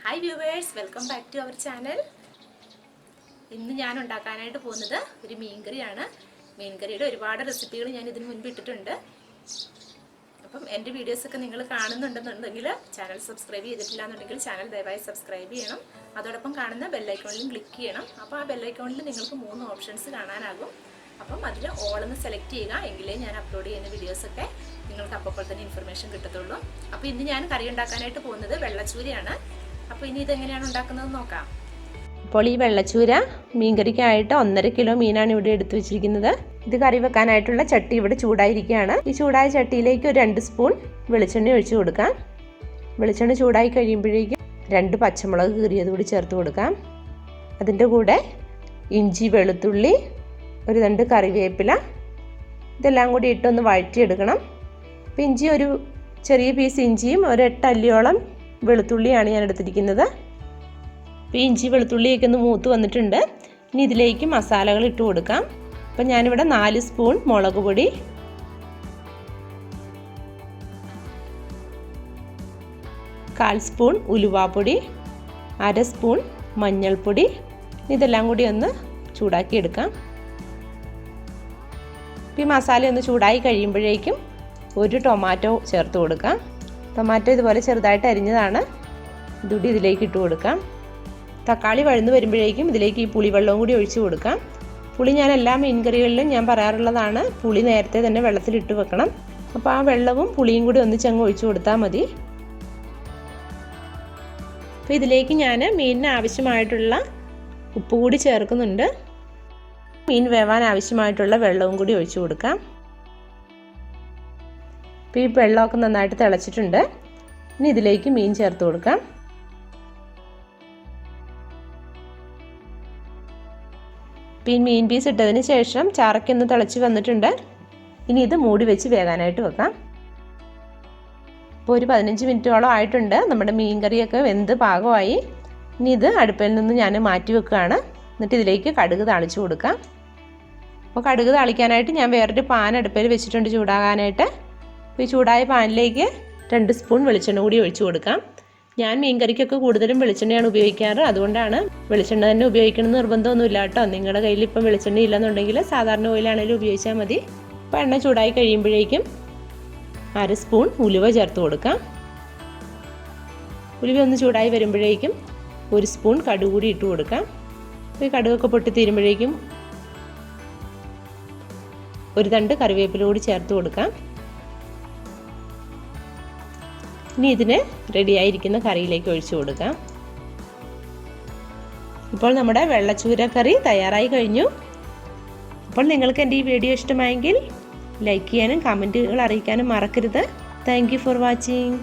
Hi viewers, welcome back to our channel. ഇന്ന് ഞാൻ ഉണ്ടാക്കാനായിട്ട് പോകുന്നത് ഒരു മീൻകറിയാണ്. മീൻകറിയുടെ ഒരുപാട് റെസിപ്പികൾ ഞാൻ ഇതിനു മുൻപ് ഇട്ടിട്ടുണ്ട്. അപ്പം എൻ്റെ വീഡിയോസ് ഒക്കെ നിങ്ങൾ കാണുന്നുണ്ടെന്നുണ്ടെങ്കിൽ ചാനൽ സബ്സ്ക്രൈബ് ചെയ്തിട്ടില്ല എന്നുണ്ടെങ്കിൽ ചാനൽ ദയവായി സബ്സ്ക്രൈബ് ചെയ്യണം. അതോടൊപ്പം കാണുന്ന ബെൽ ഐക്കണിലും ക്ലിക്ക് ചെയ്യണം. അപ്പോൾ ആ ബെൽ ഐക്കണിൽ നിങ്ങൾക്ക് 3 ഓപ്ഷൻസ് കാണാനാകും. അപ്പം അതിൽ ഓൾ എന്ന് സെലക്ട് ചെയ്യുക, എങ്കിലേ ഞാൻ അപ്ലോഡ് ചെയ്യുന്ന വീഡിയോസ് ഒക്കെ നിങ്ങൾക്ക് അപ്പോൾ തന്നെ ഇൻഫർമേഷൻ കിട്ടത്തുള്ളൂ. അപ്പോൾ ഇന്ന് ഞാൻ കറി ഉണ്ടാക്കാനായിട്ട് പോകുന്നത് വെള്ളച്ചൂരയാണ്. അപ്പോൾ ഇനി ഇതെങ്ങനെയാണ് ഉണ്ടാക്കുന്നത് നോക്കാം. അപ്പോൾ ഈ വെള്ളച്ചൂര മീൻകറിക്കായിട്ട് 1.5 കിലോ മീനാണ് ഇവിടെ എടുത്തു വെച്ചിരിക്കുന്നത്. ഇത് കറി വെക്കാനായിട്ടുള്ള ചട്ടി ഇവിടെ ചൂടായിരിക്കുകയാണ്. ഈ ചൂടായ ചട്ടിയിലേക്ക് ഒരു 2 സ്പൂൺ വെളിച്ചെണ്ണ ഒഴിച്ചു കൊടുക്കാം. വെളിച്ചെണ്ണ ചൂടായി കഴിയുമ്പോഴേക്കും 2 പച്ചമുളക് കീറിയത് കൂടി ചേർത്ത് കൊടുക്കാം. അതിൻ്റെ കൂടെ ഇഞ്ചി, വെളുത്തുള്ളി, ഒരു 2 കറിവേപ്പില, ഇതെല്ലാം കൂടി ഇട്ടൊന്ന് വഴറ്റിയെടുക്കണം. അപ്പോൾ ഇഞ്ചി, ഒരു ചെറിയ പീസ് ഇഞ്ചിയും ഒരു 8 അല്ലിയോളം വെളുത്തുള്ളിയാണ് ഞാൻ എടുത്തിരിക്കുന്നത്. അപ്പോൾ ഇഞ്ചി വെളുത്തുള്ളിയൊക്കെ ഒന്ന് മൂത്ത് വന്നിട്ടുണ്ട്. ഇനി ഇതിലേക്ക് മസാലകൾ ഇട്ട് കൊടുക്കാം. അപ്പം ഞാനിവിടെ 4 സ്പൂൺ മുളക് പൊടി, 1/4 സ്പൂൺ ഉലുവാപ്പൊടി, 1/2 സ്പൂൺ മഞ്ഞൾപ്പൊടി, ഇതെല്ലാം കൂടി ഒന്ന് ചൂടാക്കി എടുക്കാം. ഈ മസാല ഒന്ന് ചൂടായി കഴിയുമ്പോഴേക്കും ഒരു ടൊമാറ്റോ ചേർത്ത് കൊടുക്കാം. ടൊമാറ്റോ ഇതുപോലെ ചെറുതായിട്ട് അരിഞ്ഞതാണ്, ഇതുകൂടി ഇതിലേക്ക് ഇട്ട് കൊടുക്കാം. തക്കാളി വഴന്ന് വരുമ്പോഴേക്കും ഇതിലേക്ക് ഈ പുളിവെള്ളവും കൂടി ഒഴിച്ച് കൊടുക്കാം. പുളി ഞാൻ എല്ലാ മീൻകറികളിലും ഞാൻ പറയാറുള്ളതാണ്, പുളി നേരത്തെ തന്നെ വെള്ളത്തിലിട്ട് വെക്കണം. അപ്പോൾ ആ വെള്ളവും പുളിയും കൂടി ഒന്നിച്ചങ്ങ് ഒഴിച്ച് കൊടുത്താൽ മതി. അപ്പോൾ ഇതിലേക്ക് ഞാൻ മീനിന് ആവശ്യമായിട്ടുള്ള ഉപ്പ് കൂടി ചേർക്കുന്നുണ്ട്. മീൻ വേവാൻ ആവശ്യമായിട്ടുള്ള വെള്ളവും കൂടി ഒഴിച്ച് കൊടുക്കാം. അപ്പോൾ ഈ വെള്ളമൊക്കെ നന്നായിട്ട് തിളച്ചിട്ടുണ്ട്. ഇനി ഇതിലേക്ക് മീൻ ചേർത്ത് കൊടുക്കാം. ഈ മീൻ പീസ് ഇട്ടതിന് ശേഷം ചാറക്കൊന്ന് തിളച്ച് വന്നിട്ടുണ്ട്. ഇനി ഇത് മൂടി വെച്ച് വേകാനായിട്ട് വെക്കാം. ഇപ്പോൾ ഒരു 15 മിനിറ്റോളം ആയിട്ടുണ്ട്. നമ്മുടെ മീൻ കറിയൊക്കെ വെന്ത് പാകമായി. ഇനി ഇത് അടുപ്പിൽ നിന്ന് ഞാൻ മാറ്റി വെക്കുകയാണ്. എന്നിട്ട് ഇതിലേക്ക് കടുക് താളിച്ച് കൊടുക്കാം. അപ്പോൾ കടുക് താളിക്കാനായിട്ട് ഞാൻ വേറൊരു പാൻ അടുപ്പിൽ വെച്ചിട്ടുണ്ട് ചൂടാകാനായിട്ട്. അപ്പോൾ ഈ ചൂടായ പാനിലേക്ക് 2 സ്പൂൺ വെളിച്ചെണ്ണ കൂടി ഒഴിച്ച് കൊടുക്കാം. ഞാൻ മീൻകറിക്കൊക്കെ കൂടുതലും വെളിച്ചെണ്ണയാണ് ഉപയോഗിക്കാറ്. അതുകൊണ്ടാണ് വെളിച്ചെണ്ണ തന്നെ ഉപയോഗിക്കണമെന്ന് നിർബന്ധമൊന്നുമില്ല കേട്ടോ. നിങ്ങളുടെ കയ്യിൽ ഇപ്പം വെളിച്ചെണ്ണ ഇല്ലെന്നുണ്ടെങ്കിൽ സാധാരണ ഓയിലാണെങ്കിലും ഉപയോഗിച്ചാൽ മതി. അപ്പോൾ എണ്ണ ചൂടായി കഴിയുമ്പോഴേക്കും 1/2 സ്പൂൺ ഉലുവ ചേർത്ത് കൊടുക്കാം. ഉലുവ ഒന്ന് ചൂടായി വരുമ്പോഴേക്കും 1 സ്പൂൺ കടുക് കൂടി ഇട്ട് കൊടുക്കാം. അപ്പോൾ ഈ കടുകൊക്കെ പൊട്ടി തീരുമ്പോഴേക്കും ഒരു 2 കറിവേപ്പില കൂടി ചേർത്ത് കൊടുക്കാം. ഇനി ഇതിന് റെഡിയായിരിക്കുന്ന കറിയിലേക്ക് ഒഴിച്ചു കൊടുക്കാം. ഇപ്പോൾ നമ്മുടെ വെള്ളച്ചൂര കറി തയ്യാറായി കഴിഞ്ഞു. അപ്പോൾ നിങ്ങൾക്ക് എൻ്റെ ഈ വീഡിയോ ഇഷ്ടമായെങ്കിൽ ലൈക്ക് ചെയ്യാനും കമൻറ്റുകൾ അറിയിക്കാനും മറക്കരുത്. Thank you for watching.